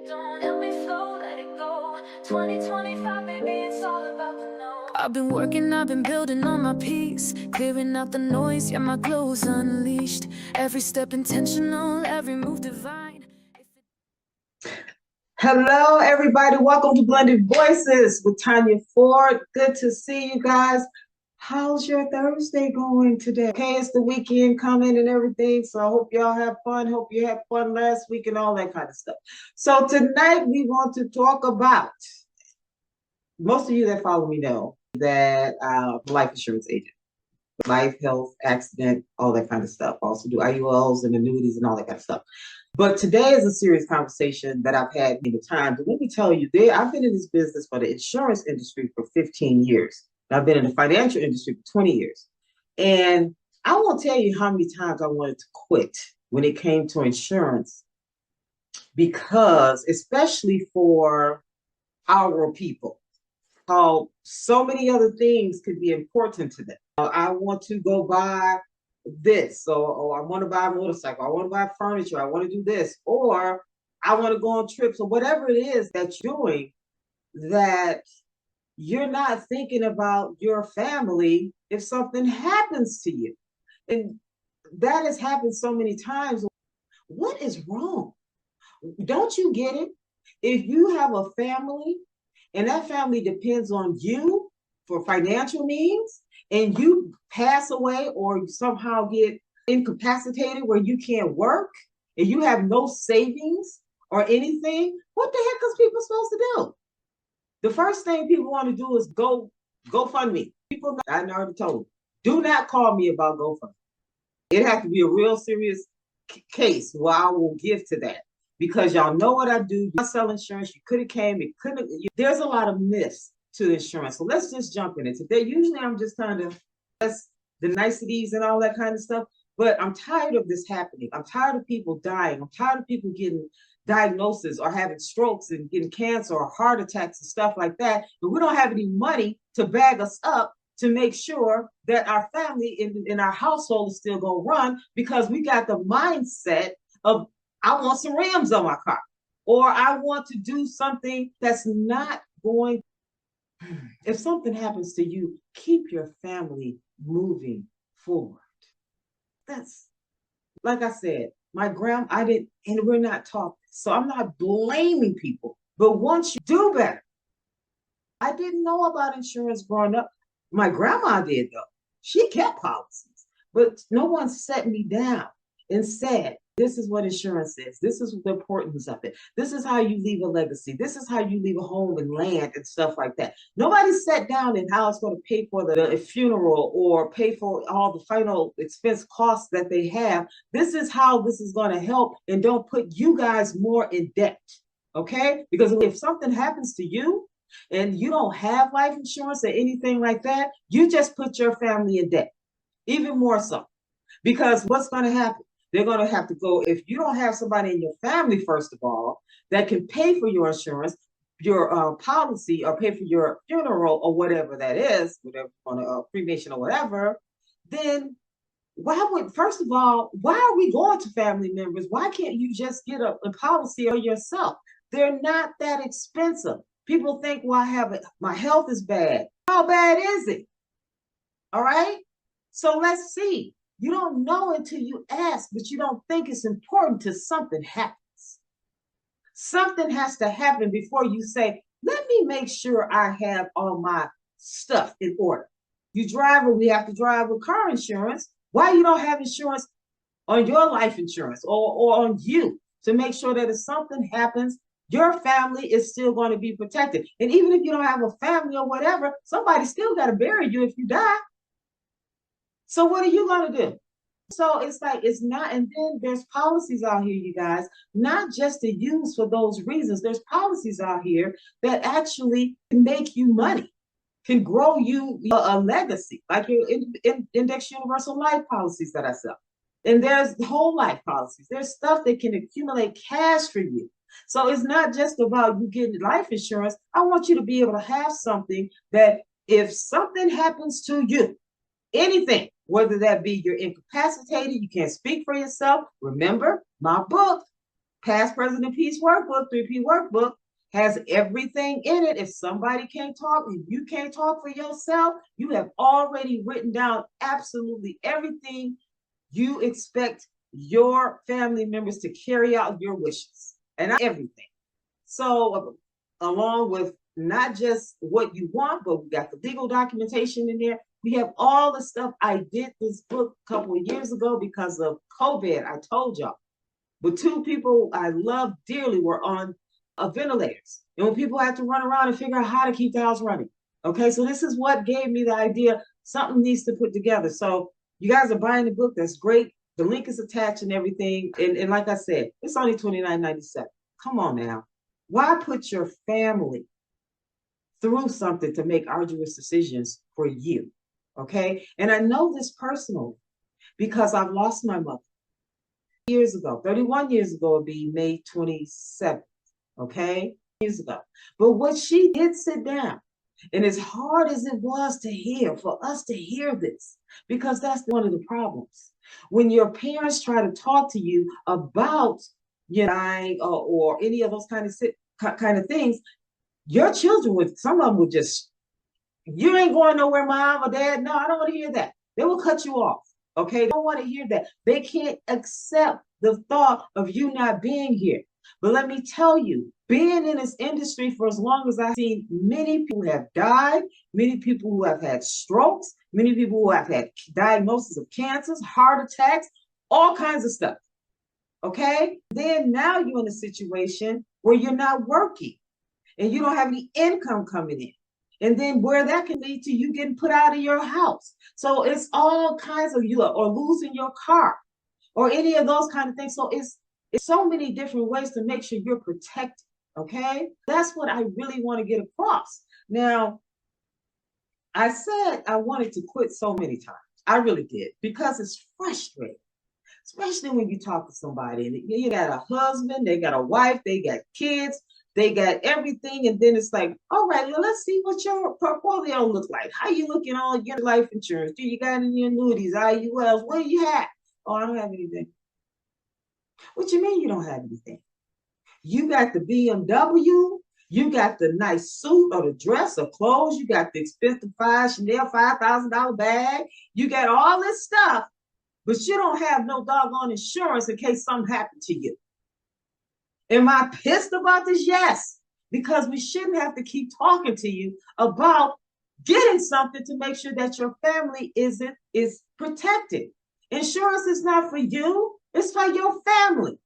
Don't help me flow, let it go. 2025, baby, it's all about the know. I've been working, I've been building on my peace, clearing out the noise, yeah, my glow's unleashed. Every step intentional, every move divine. Hello, everybody. Welcome to Blended Voices with Tanya Ford. Good to see you guys. How's your Thursday going today? Okay, it's the weekend coming and everything, so I hope y'all have fun. Hope you had fun last week and all that kind of stuff. So tonight we want to talk about, most of you that follow me know that I'm a life insurance agent. Life, health, accident, all that kind of stuff. Also do IULs and annuities and all that kind of stuff. But today is a serious conversation that I've had many times. But let me tell you, I've been in this business for the insurance industry for 15 years. I've been in the financial industry for 20 years. And I won't tell you how many times I wanted to quit when it came to insurance, because especially for our people, how so many other things could be important to them. I want to go buy this, or I want to buy a motorcycle, I want to buy furniture, I want to do this, or I want to go on trips, or whatever it is that you're doing, that you're not thinking about your family if something happens to you. And that has happened so many times. What is wrong? Don't you get it? If you have a family and that family depends on you for financial needs, and you pass away or somehow get incapacitated where you can't work and you have no savings or anything, what the heck is people supposed to do? The first thing people want to do is go fund me. People, I already told you, do not call me about GoFundMe. It has to be a real serious case where I will give to that, because y'all know what I do. I sell insurance. You could have came. It couldn't. There's a lot of myths to insurance. So let's just jump in it today. Usually I'm just kind of the niceties and all that kind of stuff. But I'm tired of this happening. I'm tired of people dying. I'm tired of people getting diagnoses or having strokes and getting cancer or heart attacks and stuff like that. But we don't have any money to bag us up to make sure that our family in our household is still going to run, because we got the mindset of, I want some rims on my car, or I want to do something that's not going. If something happens to you, keep your family moving forward. That's, like I said, I didn't, and we're not taught this. So I'm not blaming people. But once you do better, I didn't know about insurance growing up. My grandma did, though. She kept policies, but no one set me down and said, this is what insurance is. This is the importance of it. This is how you leave a legacy. This is how you leave a home and land and stuff like that. Nobody sat down and how it's going to pay for the funeral or pay for all the final expense costs that they have. This is how this is going to help, and don't put you guys more in debt. Okay? Because if something happens to you and you don't have life insurance or anything like that, you just put your family in debt, even more so. Because what's going to happen? They're going to have to go, if you don't have somebody in your family, first of all, that can pay for your insurance, your policy, or pay for your funeral or whatever that is, whatever, on a cremation or whatever, then first of all, why are we going to family members? Why can't you just get a policy on yourself? They're not that expensive. People think, well, my health is bad. How bad is it? All right. So let's see. You don't know until you ask, but you don't think it's important till something happens. Something has to happen before you say, let me make sure I have all my stuff in order. We have to drive with car insurance. Why you don't have insurance on your life insurance or on you, to make sure that if something happens, your family is still going to be protected. And even if you don't have a family or whatever, somebody still got to bury you if you die. So what are you going to do? So it's like, it's not, and then there's policies out here, you guys, not just to use for those reasons. There's policies out here that actually can make you money, can grow you a legacy, like your index universal life policies that I sell. And there's whole life policies. There's stuff that can accumulate cash for you. So it's not just about you getting life insurance. I want you to be able to have something that if something happens to you, anything, whether that be you're incapacitated, you can't speak for yourself. Remember my book, Past, present, and peace workbook, 3P workbook, has everything in it. If somebody can't talk, if you can't talk for yourself, you have already written down absolutely everything you expect your family members to carry out your wishes and everything. So, along with not just what you want, but we got the legal documentation in there. We have all the stuff. I did this book a couple of years ago because of COVID. I told y'all. But two people I love dearly were on ventilators. And when people had to run around and figure out how to keep the house running. Okay, so this is what gave me the idea. Something needs to put together. So you guys are buying the book. That's great. The link is attached and everything. And like I said, it's only $29.97. Come on now. Why put your family through something to make arduous decisions for you? Okay. And I know this personally because I've lost my mother years ago. 31 years ago would be May 27th. Okay. Years ago. But what she did sit down, and as hard as it was to hear, for us to hear this, because that's one of the problems. When your parents try to talk to you about dying or any of those kind of things, your children would, some of them would just, you ain't going nowhere, mom or dad. No, I don't want to hear that. They will cut you off. Okay. They don't want to hear that. They can't accept the thought of you not being here. But let me tell you, being in this industry for as long as I've seen, many people have died, many people who have had strokes, many people who have had diagnoses of cancers, heart attacks, all kinds of stuff. Okay. Then now you're in a situation where you're not working and you don't have any income coming in. And then where that can lead to you getting put out of your house. So it's all kinds of you, or losing your car or any of those kind of things. So it's so many different ways to make sure you're protected. Okay. That's what I really want to get across. Now, I said I wanted to quit so many times. I really did, because it's frustrating, especially when you talk to somebody and you got a husband, they got a wife, they got kids, they got everything. And then it's like, all right, well, let's see what your portfolio looks like. How you looking on your life insurance? Do you got any annuities, IULs? What do you have? Oh, I don't have anything. What you mean you don't have anything? You got the BMW, you got the nice suit or the dress or clothes, you got the expensive Chanel $5,000 bag, you got all this stuff, but you don't have no doggone insurance in case something happened to you. Am I pissed about this? Yes, because we shouldn't have to keep talking to you about getting something to make sure that your family is protected. Insurance is not for you, it's for your family.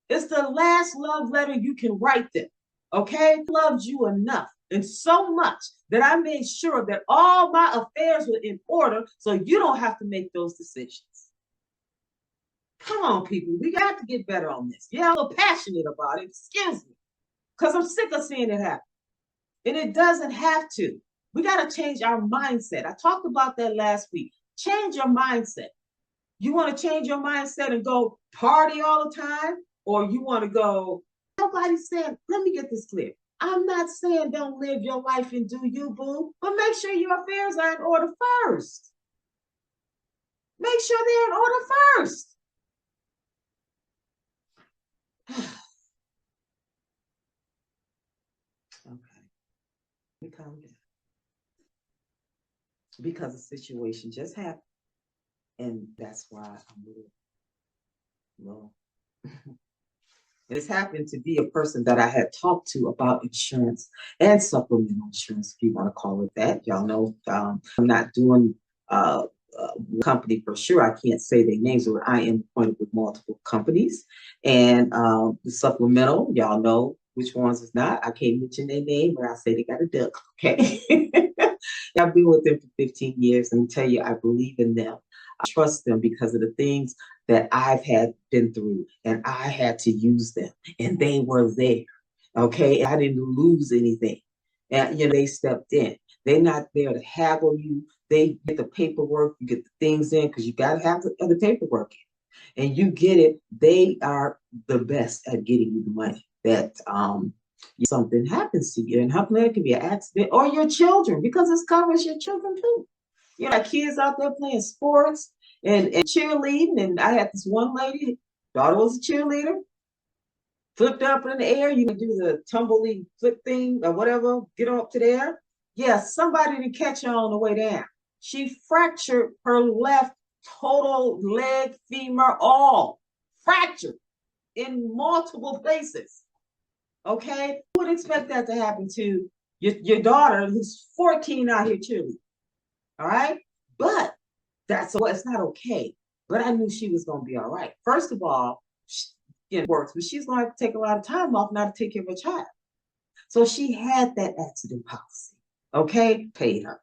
It's the last love letter you can write them. Okay? I loved you enough and so much that I made sure that all my affairs were in order so you don't have to make those decisions. Come on, people. We got to get better on this. Yeah, I'm a little passionate about it. Excuse me. Because I'm sick of seeing it happen. And it doesn't have to. We got to change our mindset. I talked about that last week. Change your mindset. You want to change your mindset and go party all the time? Or you want to go, nobody's saying, let me get this clear. I'm not saying don't live your life and do you, boo, but make sure your affairs are in order first. Make sure they're in order first. Okay. We calm down. Because the situation just happened. And that's why I'm a little low. This happened to be a person that I had talked to about insurance and supplemental insurance, if you want to call it that. Y'all know I'm not doing company for sure. I can't say their names, but I am appointed with multiple companies. And the supplemental, y'all know which ones is not. I can't mention their name, but I say they got a duck. Okay. I've been with them for 15 years, and I tell you, I believe in them. I trust them because of the things that I've been through, and I had to use them, and they were there. Okay, I didn't lose anything, and they stepped in. They're not there to haggle you. They get the paperwork, you get the things in because you got to have the paperwork in, and you get it. They are the best at getting you the money that something happens to you, and hopefully it can be an accident or your children, because it covers your children too. You know, kids out there playing sports and cheerleading. And I had this one lady, daughter was a cheerleader. flipped up in the air. You can do the tumbling flip thing or whatever, get her up to there. Yes, somebody to catch her on the way down. She fractured her left total leg, femur, all fractured in multiple places. Okay? Who would expect that to happen to your daughter who's 14 out here cheerleading? All right? But that's what it's not okay. But I knew she was going to be all right. First of all, it works, but she's going to have to take a lot of time off now to take care of a child. So she had that accident policy. Okay? Paid her.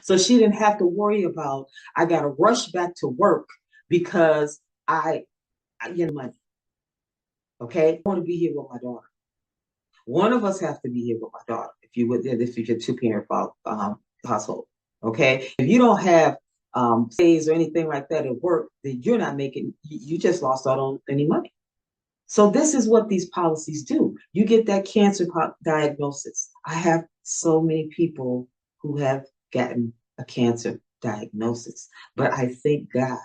So she didn't have to worry about, I got to rush back to work because I get money. Okay? I want to be here with my daughter. One of us has to be here with my daughter if you're two-parent household. Okay? If you don't have days or anything like that at work, then you're not making, you just lost out on any money. So this is what these policies do. You get that cancer diagnosis. I have so many people who have gotten a cancer diagnosis, but I thank God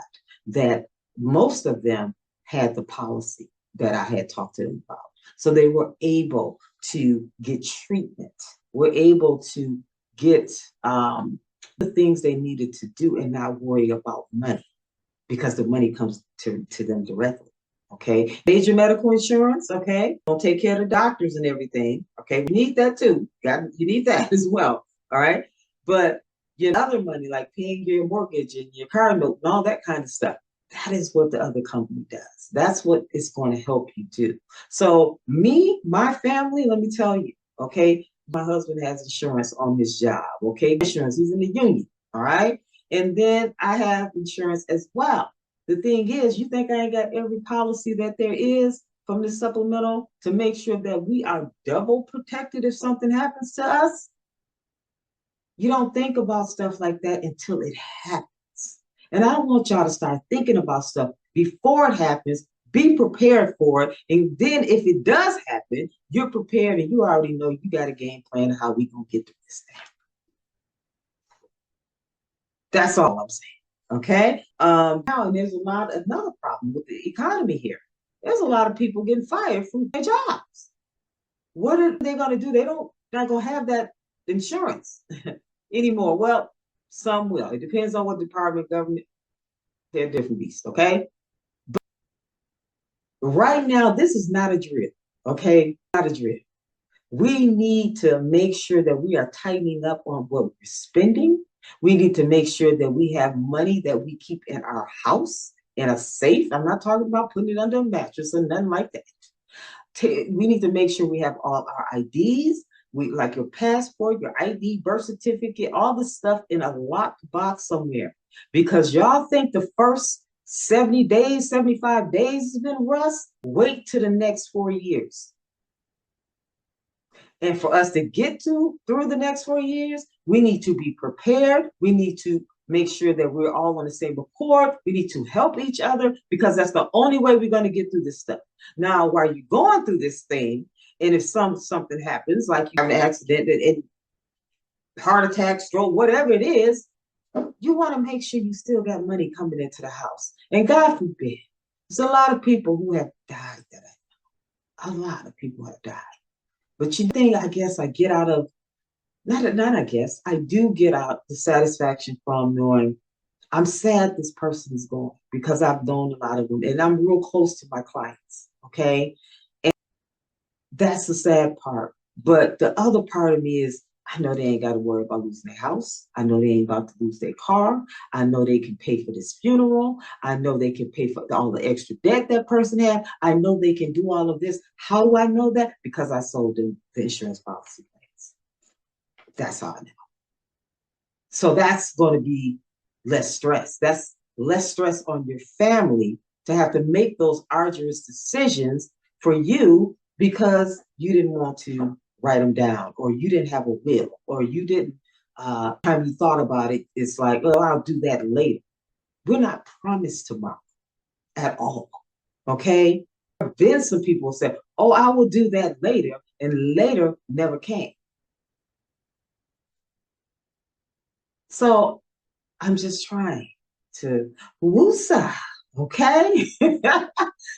that most of them had the policy that I had talked to them about. So they were able to get treatment, were able to get the things they needed to do and not worry about money because the money comes to them directly. Okay. Major medical insurance. Okay. Don't take care of the doctors and everything. Okay. We need that too. You need that as well. All right. But your other money, like paying your mortgage and your car note and all that kind of stuff, that is what the other company does. That's what it's going to help you do. So my family, let me tell you, okay, my husband has insurance on his job. Okay. Insurance, he's in the union. All right. And then I have insurance as well. The thing is, you think I ain't got every policy that there is from the supplemental to make sure that we are double protected if something happens to us? You don't think about stuff like that until it happens. And I want y'all to start thinking about stuff before it happens, be prepared for it. And then if it does happen, you're prepared and you already know you got a game plan of how we gonna get through this thing. That's all I'm saying. Okay. Now, and there's another problem with the economy here. There's a lot of people getting fired from their jobs. What are they going to do? Not going to have that insurance anymore. Well, some will. It depends on what department of government. They're different beasts. Okay. But right now, this is not a drill. Okay. Not a drill. We need to make sure that we are tightening up on what we're spending. We need to make sure that we have money that we keep in our house in a safe. I'm not talking about putting it under a mattress or nothing like that. We need to make sure we have all our IDs, like your passport, your ID, birth certificate, all this stuff in a locked box somewhere. Because y'all think the first 70 days, 75 days has been rust. Wait till the next 4 years. And for us to get through the next 4 years, we need to be prepared. We need to make sure that we're all on the same accord. We need to help each other because that's the only way we're going to get through this stuff. Now, while you're going through this thing, and if something happens, like you have an accident, and heart attack, stroke, whatever it is, you want to make sure you still got money coming into the house. And God forbid, there's a lot of people who have died that I know. A lot of people have died. But you think, I guess I get out of, I do get out the satisfaction from knowing I'm sad this person is gone because I've known a lot of them and I'm real close to my clients, okay? And that's the sad part. But the other part of me is, I know they ain't got to worry about losing their house. I know they ain't about to lose their car. I know they can pay for this funeral. I know they can pay for all the extra debt that person had. I know they can do all of this. How do I know that? Because I sold them the insurance policy plans. That's how I know. So that's going to be less stress. That's less stress on your family to have to make those arduous decisions for you because you didn't want to write them down, or you didn't have a will, or you didn't, time you thought about it, it's like, oh, I'll do that later. We're not promised tomorrow at all, okay? There have been some people who said, oh, I will do that later, and later never came. So I'm just trying to woosah, okay?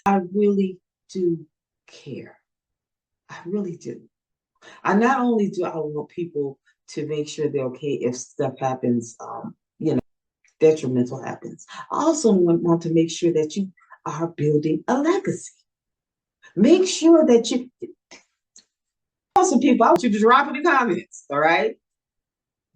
I really do care. I really do. I not only do I want people to make sure they're okay if stuff happens, detrimental happens. I also want to make sure that you are building a legacy. Make sure that you, some people, I want you to drop in the comments, all right?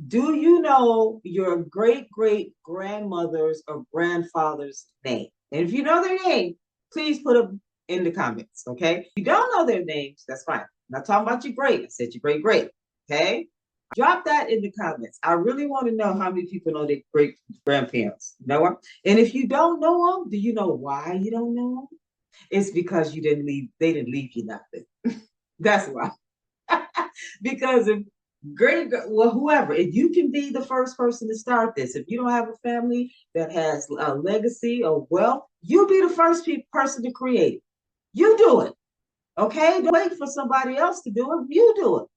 Do you know your great great grandmother's or grandfather's name? And if you know their name, please put them in the comments, okay? If you don't know their names, that's fine. I'm not talking about your great. I said your great great, okay? Drop that in the comments. I really want to know how many people know their great grandparents. You know what? And if you don't know them, do you know why you don't know them? It's because you didn't leave. They didn't leave you nothing. That's why. Because if great, well, whoever, if you can be the first person to start this, if you don't have a family that has a legacy or wealth, you be the first person to create it. You do it. Okay, don't wait for somebody else to do it. You do it.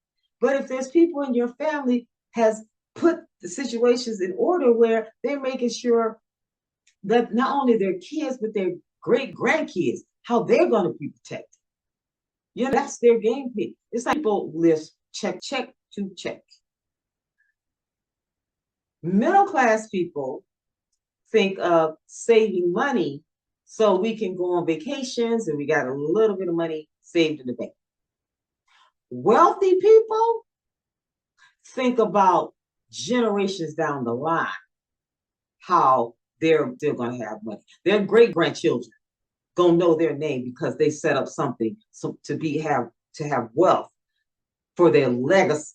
But if there's people in your family has put the situations in order where they're making sure that not only their kids but their great grandkids, how they're going to be protected. You know, that's their game piece. It's like people list check to check. Middle class people think of saving money so we can go on vacations and we got a little bit of money saved in the bank. Wealthy people think about generations down the line, how they're going to have money. Their great grandchildren gonna know their name because they set up something to have wealth for their legacy.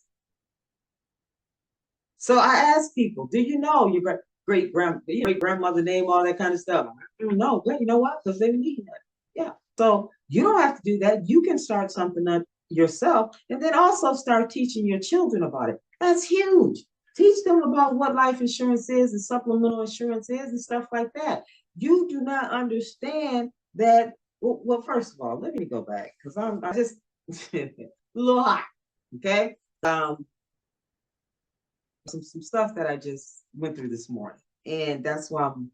So I ask people, do you know your great grandmother name, all that kind of stuff? I don't know, but you know what? Because they need that. Yeah. So you don't have to do that. You can start something up yourself and then also start teaching your children about it. That's huge. Teach them about what life insurance is and supplemental insurance is and stuff like that. You do not understand that. Well, first of all, let me go back because I just a little hot. Okay. Some stuff that I just went through this morning. And that's why I'm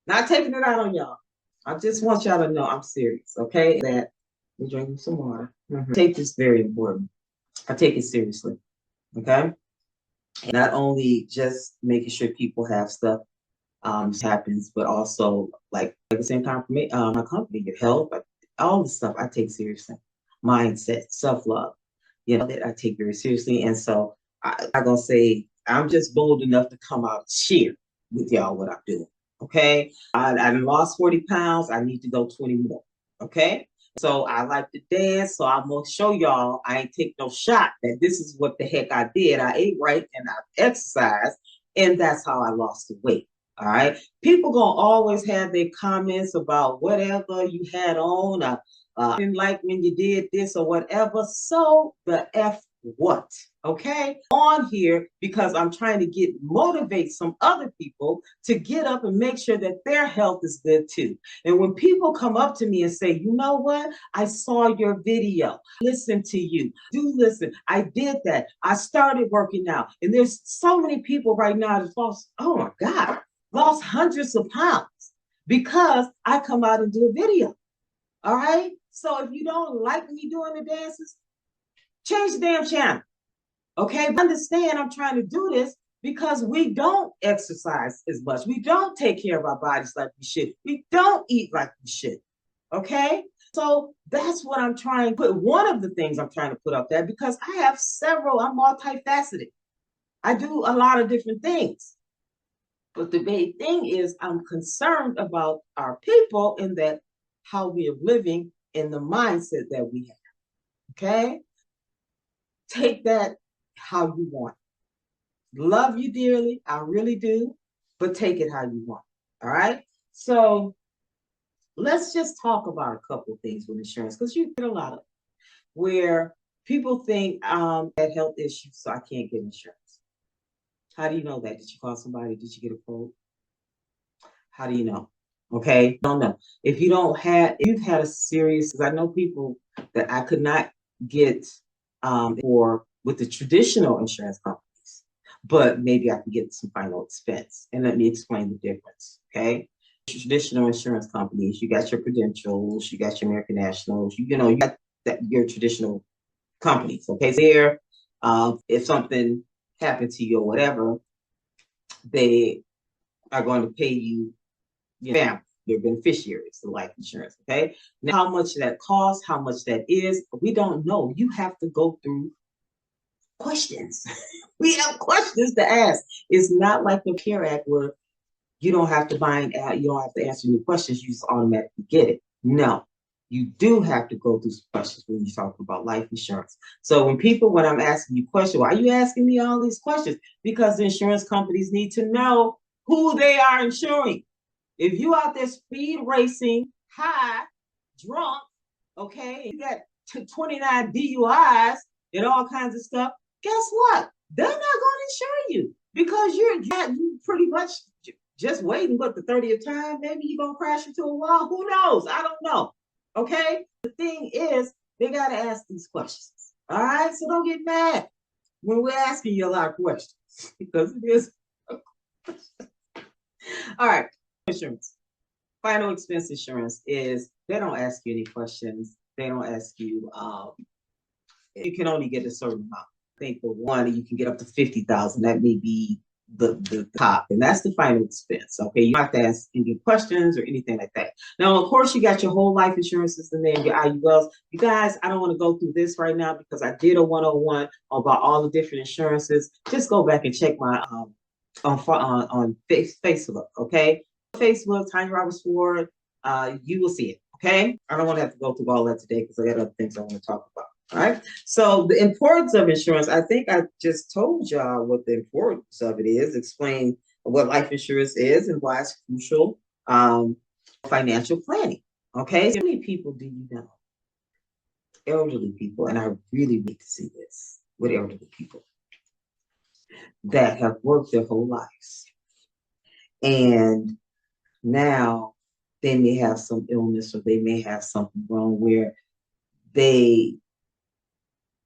not taking it out on y'all. I just want y'all to know I'm serious, okay? That I'm drinking some water. Take this very important. I take it seriously, okay? And not only just making sure people have stuff happens, but also like the same company, my company, your health, all the stuff I take seriously. Mindset, self-love, that I take very seriously. And so I'm gonna say I'm just bold enough to come out and share with y'all what I'm doing. Okay. I lost 40 pounds. I need to go 20 more. Okay. So I like to dance. So I'm gonna show y'all I ain't take no shot that this is what the heck I did. I ate right and I exercised, and that's how I lost the weight. All right. People gonna always have their comments about whatever you had on. Didn't like when you did this or whatever. So the F what? Okay, on here because I'm trying to motivate some other people to get up and make sure that their health is good too. And when people come up to me and say, you know what, I saw your video, listen to you, do listen, I did that, I started working out, and there's so many people right now that lost, oh my God, lost hundreds of pounds because I come out and do a video. All right, so if you don't like me doing the dances, change the damn channel. Okay, but understand I'm trying to do this because we don't exercise as much. We don't take care of our bodies like we should. We don't eat like we should. Okay, so that's what I'm trying to put. One of the things I'm trying to put up there because I have several, I'm multifaceted. I do a lot of different things. But the big thing is I'm concerned about our people and that how we are living and the mindset that we have. Okay, take that how you want. Love you dearly, I really do, but take it how you want. All right. So let's just talk about a couple of things with insurance because you get a lot of where people think that health issues, so I can't get insurance. How do you know that? Did you call somebody? Did you get a quote? How do you know? Okay, don't know. If you've had a serious, because I know people that I could not get for with the traditional insurance companies, but maybe I can get some final expense. And let me explain the difference. Okay, traditional insurance companies, you got your Prudentials, you got your American Nationals, you got that your traditional companies. Okay, so there, if something happened to you or whatever, they are going to pay you, your family, your beneficiaries, the life insurance. Okay, now how much that costs, how much that is, we don't know. You have to go through questions. We have questions to ask. It's not like the CARE Act where you don't have to bind out, you don't have to answer any questions, you just automatically get it. No, you do have to go through some questions when you talk about life insurance. So when I'm asking you questions, why are you asking me all these questions? Because the insurance companies need to know who they are insuring. If you out there speed racing, high, drunk, okay, you got 29 DUIs and all kinds of stuff, guess what? They're not going to insure you because you pretty much just waiting, but the 30th time, maybe you're going to crash into a wall. Who knows? I don't know. Okay? The thing is, they got to ask these questions. All right? So don't get mad when we're asking you a lot of questions because it is. All right. Insurance. Final expense insurance is they don't ask you any questions. They don't ask you, you can only get a certain amount. I think the one you can get up to 50,000. That may be the top, and that's the final expense. Okay, you don't have to ask any questions or anything like that. Now, of course, you got your whole life insurances in there, your IULs. You guys, I don't want to go through this right now because I did a 101 about all the different insurances. Just go back and check my on Facebook. Okay, Facebook, Tanya Roberts Ford. You will see it. Okay, I don't want to have to go through all that today because I got other things I want to talk about. All right. So the importance of insurance, I think I just told y'all what the importance of it is, explain what life insurance is and why it's crucial. Financial planning. Okay. So how many people do you know? Elderly people, and I really need to see this with elderly people that have worked their whole lives. And now they may have some illness or they may have something wrong where they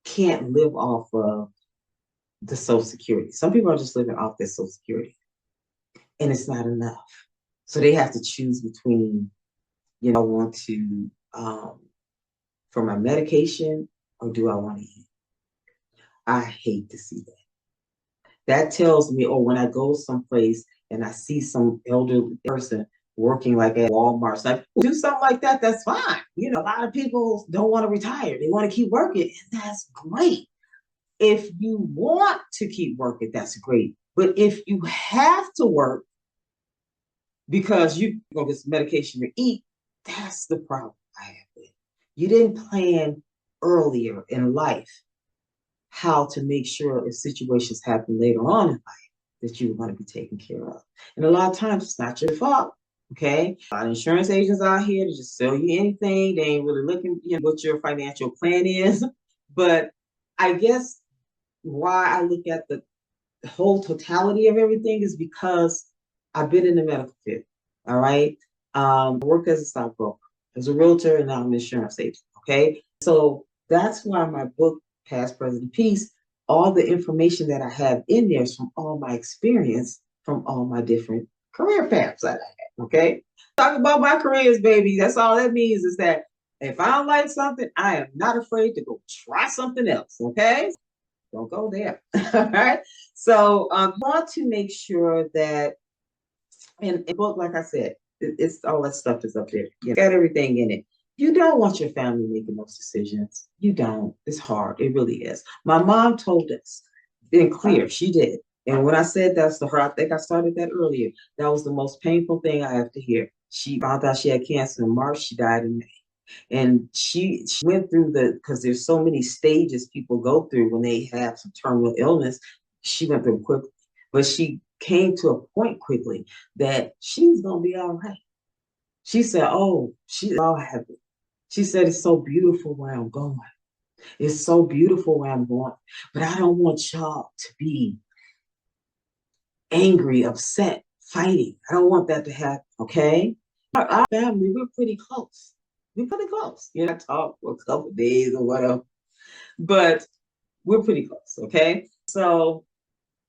can't live off of the Social Security. Some people are just living off their Social Security, and it's not enough. So they have to choose between, I want to for my medication or do I want to eat? I hate to see that. That tells me, or when I go someplace and I see some elderly person working like at Walmart, so I do something like that, that's fine. A lot of people don't want to retire. They want to keep working, and that's great. If you want to keep working, that's great. But if you have to work because you go get some medication to eat, that's the problem I have with it. You didn't plan earlier in life how to make sure if situations happen later on in life that you were going to be taken care of. And a lot of times it's not your fault. Okay. A lot of insurance agents out here to just sell you anything. They ain't really looking what your financial plan is. But I guess why I look at the whole totality of everything is because I've been in the medical field. All right. I worked as a stockbroker, as a realtor, and now I'm an insurance agent. Okay. So that's why my book, Past, Present, Peace, all the information that I have in there is from all my experience from all my different career paths that I had. Okay. Talk about my careers, baby. That's all that means is that if I don't like something, I am not afraid to go try something else. Okay. Don't go there. All right. So want to make sure that in the book, like I said, it's all that stuff is up there. You got everything in it. You don't want your family making those decisions. You don't. It's hard. It really is. My mom told us, been clear, she did. And when I said that's to her, I think I started that earlier. That was the most painful thing I have to hear. She found out she had cancer in March. She died in May. And she went through because there's so many stages people go through when they have some terminal illness. She went through quickly, but she came to a point quickly that she's going to be all right. She said, oh, she's all happy. She said, it's so beautiful where I'm going. It's so beautiful where I'm going, but I don't want y'all to be angry, upset, fighting. I don't want that to happen, okay? Our family, we're pretty close. We're pretty close. I talk for a couple of days or whatever, but we're pretty close, okay? So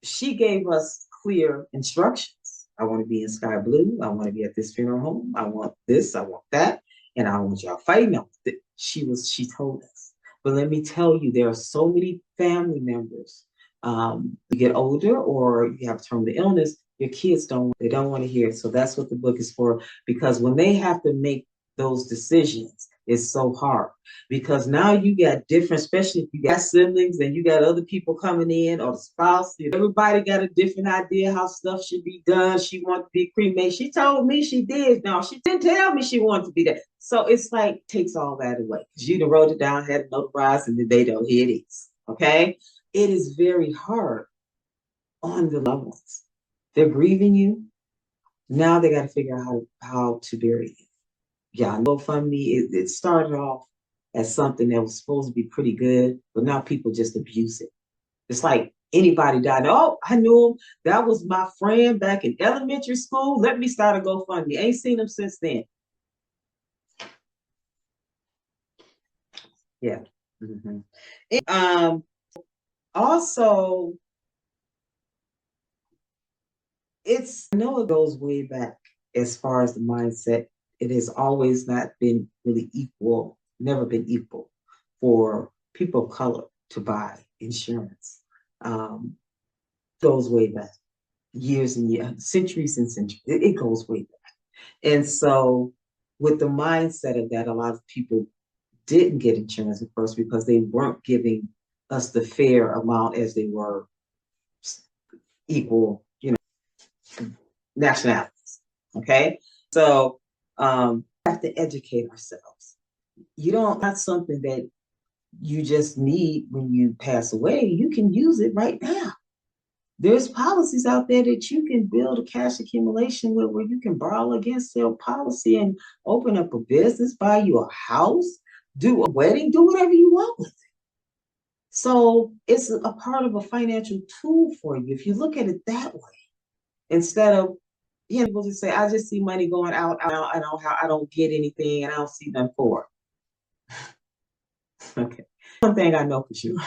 she gave us clear instructions. I want to be in sky blue. I want to be at this funeral home. I want this. I want that. And I don't want y'all fighting over it. She told us. But let me tell you, there are so many family members. You get older or you have terminal illness, your kids they don't want to hear it. So that's what the book is for, because when they have to make those decisions, it's so hard. Because now you got different, especially if you got siblings and you got other people coming in or the spouse, everybody got a different idea how stuff should be done. She wanted to be cremated. She told me she did. No, she didn't tell me she wanted to be that. So it's like takes all that away. Because you wrote it down, had it notarized, and then they don't. Here it is. Okay? It is very hard on the loved ones. They're grieving you. Now they got to figure out how to bury you. Yeah, GoFundMe, it started off as something that was supposed to be pretty good, but now people just abuse it. It's like anybody died. Oh, I knew him. That was my friend back in elementary school. Let me start a GoFundMe. Ain't seen him since then. Yeah. Mm-hmm. And, also, I know it goes way back as far as the mindset. It has always not been really equal, never been equal for people of color to buy insurance. Goes way back, years and years, centuries and centuries. It goes way back. And so with the mindset of that, a lot of people didn't get insurance at first because they weren't giving us the fair amount as they were equal, nationalities. Okay. So we have to educate ourselves. Not something that you just need when you pass away. You can use it right now. There's policies out there that you can build a cash accumulation with, where you can borrow against your policy and open up a business, buy you a house, do a wedding, do whatever you want with it. So it's a part of a financial tool for you if you look at it that way, instead of people just say, I just see money going out. I don't get anything, and I don't see nothing for it. Okay. One thing I know for sure.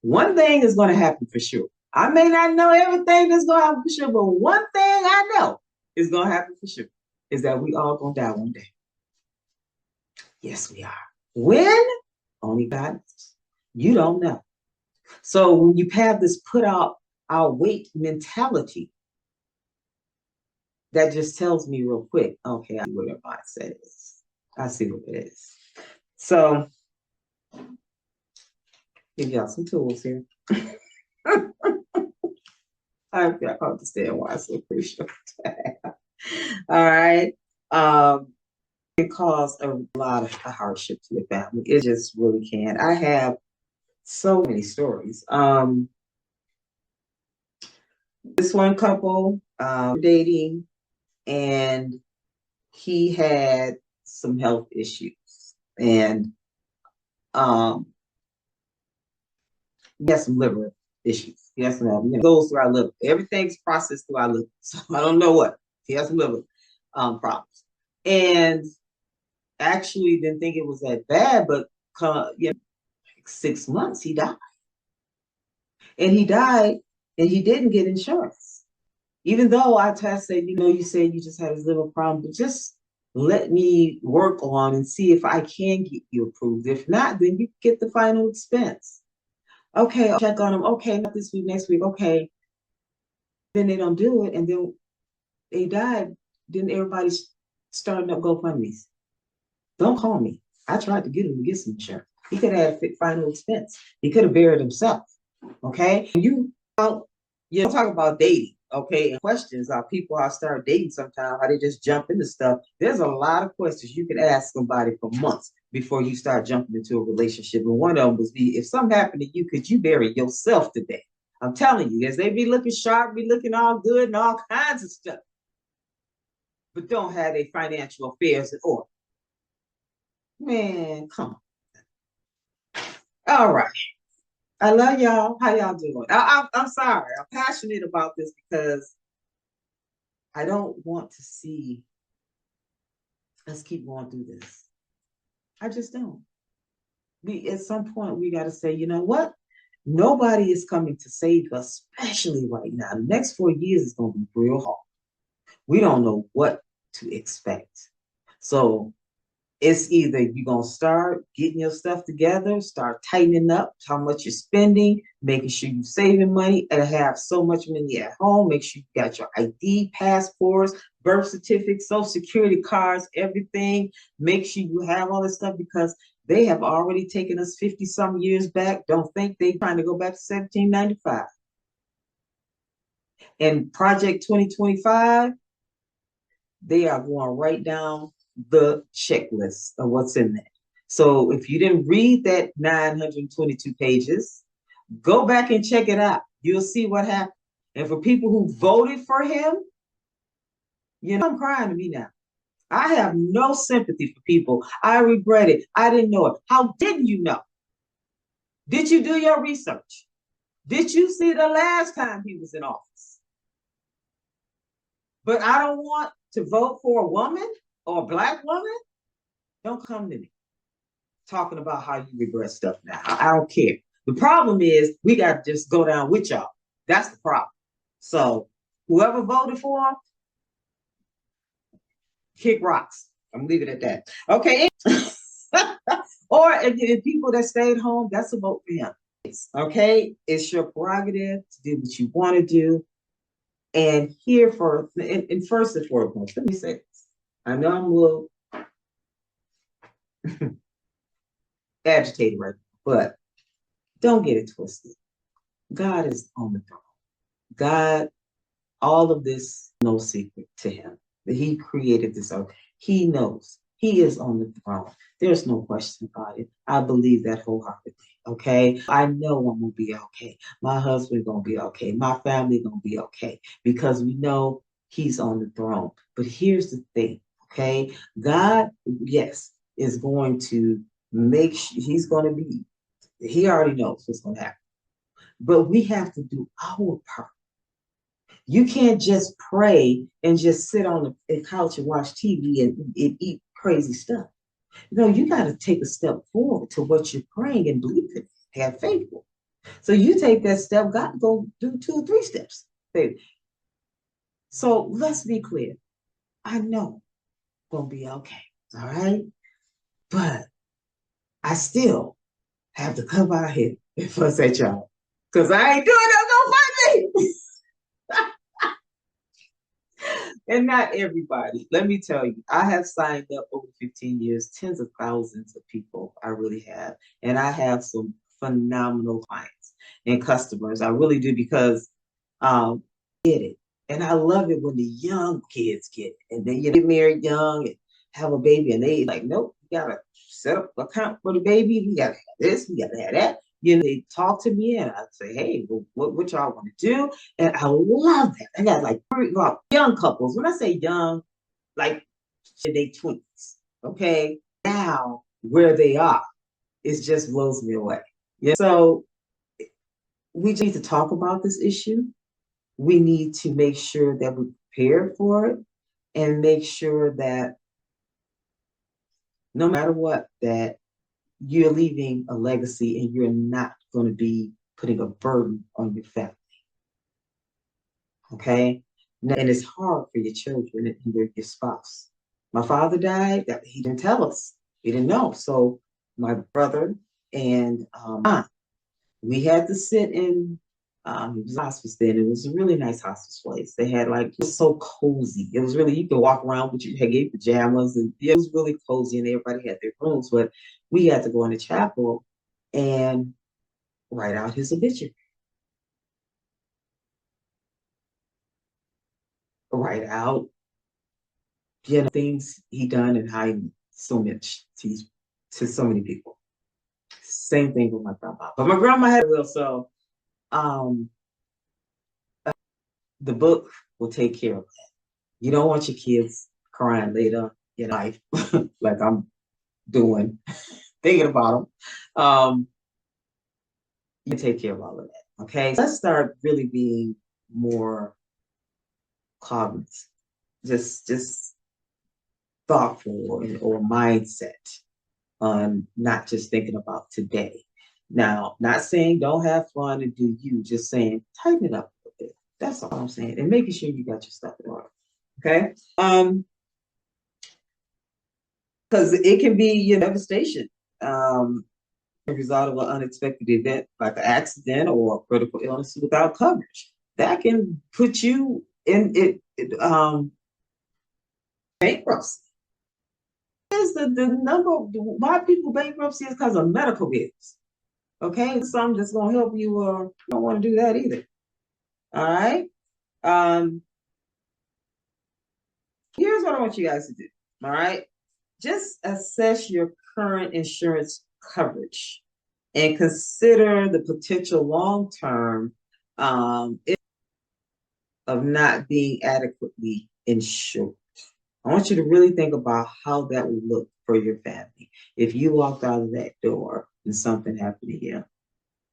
One thing is going to happen for sure. I may not know everything that's going to happen for sure, but one thing I know is going to happen for sure is that we all going to die one day. Yes, we are. When? Only God knows. You don't know. So when you have this put out our weight mentality, that just tells me real quick, okay, I see what your mindset is. I see what it is. So give y'all some tools here. I understand why it's so crucial. All right. It caused a lot of hardship to your family. It just really can. I have so many stories. This one couple dating, and he had some health issues, and he has some liver issues. He has some, goes through our liver. Everything's processed through our liver. So I don't know what. He has some liver problems. And actually didn't think it was that bad, but 6 months he died. And he died and he didn't get insurance. Even though I said, you said you just had his liver problem, but just let me work on and see if I can get you approved. If not, then you get the final expense. Okay, I'll check on him. Okay, not this week, next week. Okay. Then they don't do it, and then they died. Then everybody's starting up GoFundMe's. Don't call me. I tried to get him to get some insurance. He could have had a final expense. He could have buried himself. Okay. You talk about dating. Okay. And questions are people I start dating sometimes, how they just jump into stuff. There's a lot of questions you could ask somebody for months before you start jumping into a relationship. And one of them was if something happened to you, could you bury yourself today? I'm telling you, as they be looking sharp, be looking all good and all kinds of stuff, but don't have their financial affairs in order. Man, come on. All right. I love y'all. How y'all doing? I'm sorry. I'm passionate about this because I don't want to see us keep going through this. I just don't. At some point, we got to say, you know what? Nobody is coming to save us, especially right now. The next 4 years is going to be real hard. We don't know what to expect. So It's either you're going to start getting your stuff together, start tightening up how much you're spending, making sure you're saving money and have so much money at home. Make sure you got your ID, passports, birth certificates, social security cards, everything. Make sure you have all this stuff because they have already taken us 50 some years back. Don't think they're trying to go back to 1795. And Project 2025, they are going right down the checklist of what's in there. So if you didn't read that 922 pages, go back and check it out. You'll see what happened. And for people who voted for him, I'm crying to me now. I have no sympathy for people. I regret it. I didn't know it. How didn't you know? Did you do your research? Did you see the last time he was in office? But I don't want to vote for a woman or a Black woman. Don't come to me talking about how you regret stuff now. I don't care. The problem is we got to just go down with y'all. That's the problem. So whoever voted for him, kick rocks. I'm gonna leave it at that. Okay. Or if people that stayed home, that's a vote for him. Okay. It's your prerogative to do what you want to do. And here for, and first and foremost, let me say this. I know I'm a little agitated right now, but don't get it twisted. God is on the throne. God, all of this, no secret to him. That he created this earth. He knows. He is on the throne. There's no question about it. I believe that wholeheartedly. Okay. I know I'm gonna be okay. My husband gonna be okay. My family gonna be okay. Because we know he's on the throne. But here's the thing, okay? God, yes, is going to make sure he's gonna be, he already knows what's gonna happen. But we have to do our part. You can't just pray and just sit on the couch and watch TV and eat crazy stuff. No, you got to take a step forward to what you're praying and believing. Have faith for. So you take that step, God go do 2 or 3 steps. Baby. So let's be clear. I know gonna be okay. All right. But I still have to come out here and fuss at y'all. Because I ain't doing no funny. And not everybody. Let me tell you, I have signed up over 15 years, tens of thousands of people. I really have. And I have some phenomenal clients and customers. I really do because get it. And I love it when the young kids get it. And then you get married young and have a baby and they like, nope, you gotta set up an account for the baby. We gotta have this, we gotta have that. They talk to me and I say, hey, well, what y'all want to do? And I love that. I got like young couples. When I say young, like they 20s. Okay. Now where they are, it just blows me away. Yeah. So we need to talk about this issue. We need to make sure that we're prepared for it and make sure that no matter what, that you're leaving a legacy and you're not going to be putting a burden on your family. Okay? And it's hard for your children and your spouse. My father died, he didn't tell us. He didn't know. So my brother and we had to sit in it was hospice then. It was a really nice hospice place. They had like, it was so cozy. It was really, you could walk around with your pajamas and it was really cozy and everybody had their rooms, but we had to go in the chapel and write out his obituary. Write out, things he done and how he so much to so many people. Same thing with my grandma. But my grandma had a will, so the book will take care of that. You don't want your kids crying later in life, like I'm doing, thinking about them. You take care of all of that. Okay. Let's start really being more cognizant, just thoughtful or mindset on not just thinking about today. Now, not saying don't have fun and do you, just saying tighten it up a little bit. That's all I'm saying. And making sure you got your stuff in order. Okay. because it can be devastation. A result of an unexpected event like an accident or a critical illness without coverage. That can put you in bankruptcy. Is the number why people bankruptcy is because of medical bills. Okay, some just gonna help you, or you don't want to do that either. All right. Here's what I want you guys to do. All right, just assess your current insurance coverage and consider the potential long-term of not being adequately insured. I want you to really think about how that would look for your family. If you walked out of that door and something happened to you,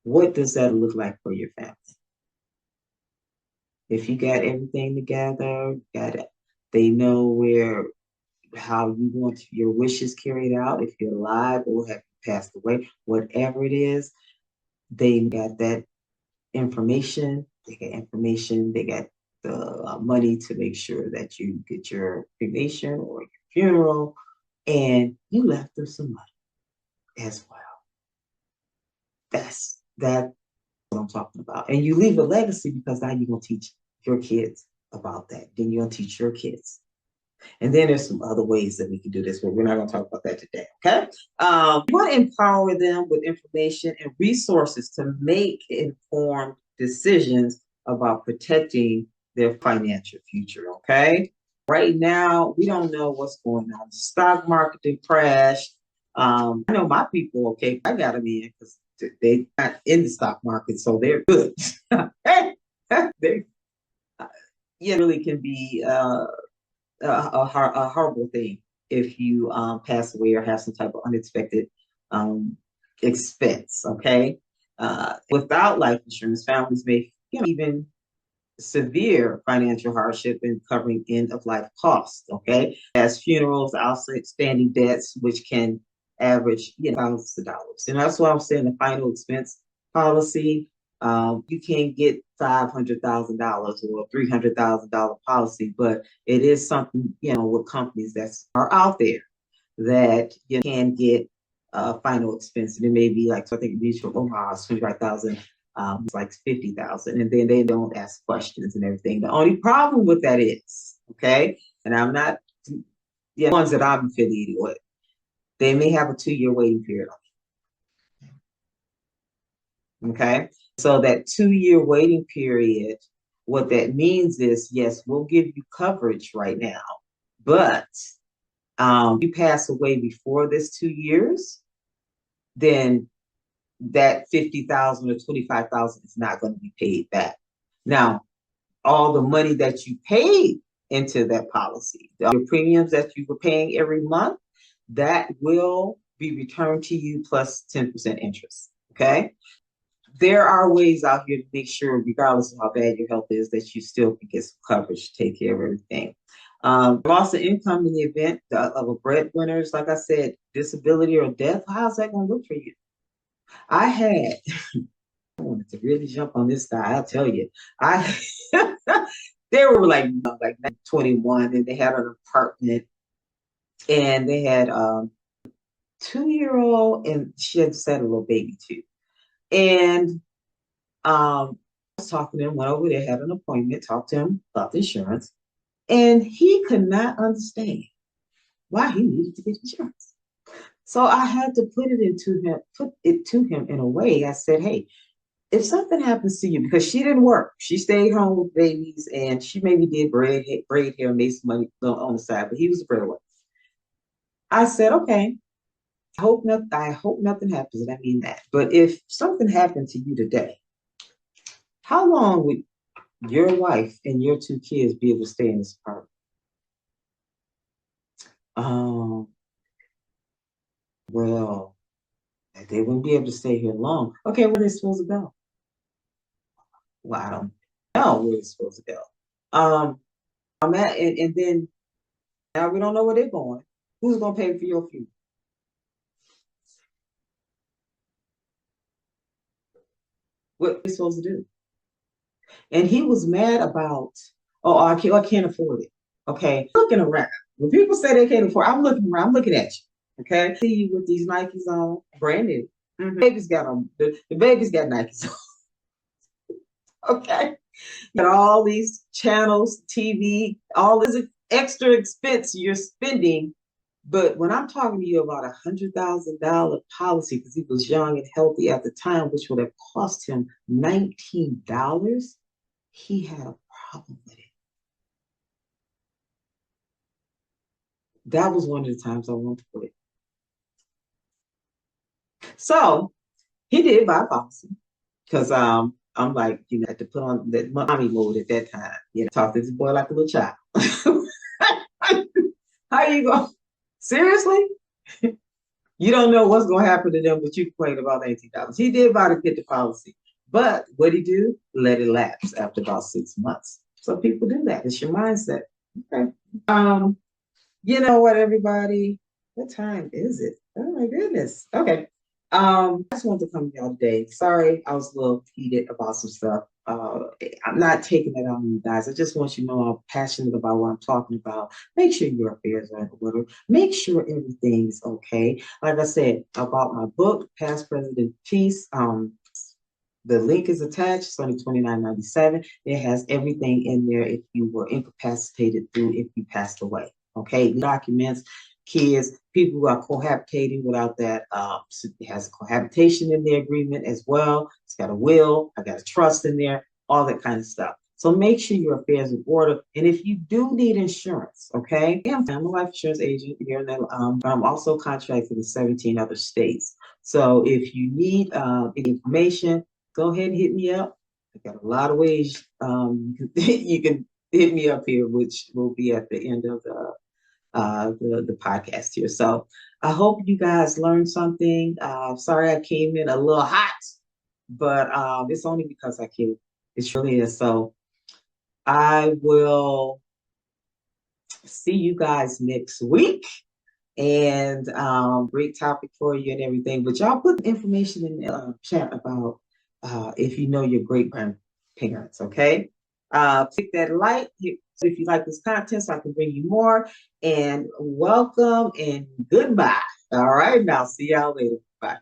what does that look like for your family? If you got everything together, they know how you want your wishes carried out, if you're alive or have passed away, whatever it is, they got that information. They got the money to make sure that you get your cremation or your funeral, and you left them some money as well. That's what I'm talking about. And you leave a legacy because now you're going to teach your kids about that. Then you're going to teach your kids. And then there's some other ways that we can do this, but we're not going to talk about that today, okay? You want to empower them with information and resources to make informed decisions about protecting their financial future, okay? Right now, we don't know what's going on. The stock market crashed. I know my people, okay, I got them in because they're not in the stock market, so they're good. They really can be a horrible thing if you pass away or have some type of unexpected expense. Okay, without life insurance, families may even severe financial hardship in covering end of life costs. Okay, as funerals, outstanding debts, which can average thousands of dollars, and that's why I'm saying the final expense policy. You can't get $500,000 or $300,000 policy, but it is something with companies that are out there that you can get final expense, and it may be like, so I think Mutual Omaha is 25,000. It's like 50,000, and then they don't ask questions and everything. The only problem with that is, okay, and I'm not the ones that I'm affiliated with, they may have a 2-year waiting period. Okay, so that 2-year waiting period, what that means is, yes, we'll give you coverage right now, but you pass away before this 2 years, then that 50,000 or 25,000 is not going to be paid back. Now, all the money that you paid into that policy, the premiums that you were paying every month, that will be returned to you plus 10% interest. Okay. There are ways out here to make sure, regardless of how bad your health is, that you still can get some coverage to take care of everything. Loss of income in the event of a breadwinner, like I said, disability or death, how's that going to look for you? I wanted to really jump on this guy, I'll tell you. They were like 21, and they had an apartment, and they had 2-year-old, and she had a little baby too. And I was talking to him, went over there, had an appointment, talked to him about the insurance, and he could not understand why he needed to get insurance. So I had to put it to him in a way. I said, hey, if something happens to you, because she didn't work, she stayed home with babies, and she maybe did braid hair, made some money on the side, but he was a breadwinner. I said, okay, I hope nothing happens, and I mean that. But if something happened to you today, how long would your wife and your 2 kids be able to stay in this apartment? Well, they wouldn't be able to stay here long. Okay, where are they supposed to go? Well, I don't know where they're supposed to go. I'm at, and then now we don't know where they're going. Who's gonna pay for your funeral? What are they supposed to do? And he was mad about, oh, I can't afford it. Okay, looking around. When people say they can't afford, I'm looking around, I'm looking at you. Okay, see you with these Nikes on, brand new. Baby's got on the baby's got Nikes on. Okay, got all these channels, TV, all this extra expense you're spending. But when I'm talking to you about $100,000 policy, because he was young and healthy at the time, which would have cost him $19, he had a problem with it. That was one of the times I wanted to quit. So he did buy a policy because I'm like, I had to put on that mommy mode at that time. Talk to this boy like a little child. How you go? Seriously? You don't know what's going to happen to them, but you complain about $18. He did buy the policy, but what he do? Let it lapse after about 6 months. So people do that. It's your mindset. Okay. You know what, everybody? What time is it? Oh my goodness. Okay. I just wanted to come to y'all today. Sorry, I was a little heated about some stuff. I'm not taking it on you guys. I just want you to know I'm passionate about what I'm talking about. Make sure your affairs are in order. Make sure everything's okay. Like I said, about my book, Past, Present, and Peace. The link is attached. It's only $29.97. It has everything in there if you were incapacitated through if you passed away. Okay, documents, kids, people who are cohabitating without that. It has a cohabitation in the agreement as well. It's got a will. I got a trust in there, all that kind of stuff. So make sure your affairs in order. And if you do need insurance, okay, I'm a life insurance agent here in I'm also contracted in 17 other states. So if you need information, go ahead and hit me up. I got a lot of ways you can hit me up here, which will be at the end of the podcast here. So I hope you guys learned something. Sorry I came in a little hot, but it's only because I can. It really is. So I will see you guys next week. And great topic for you and everything. But y'all put information in the chat about if you know your great grandparents, okay? Click that like if you like this content so I can bring you more. And welcome and goodbye. All right, now see y'all later. Bye.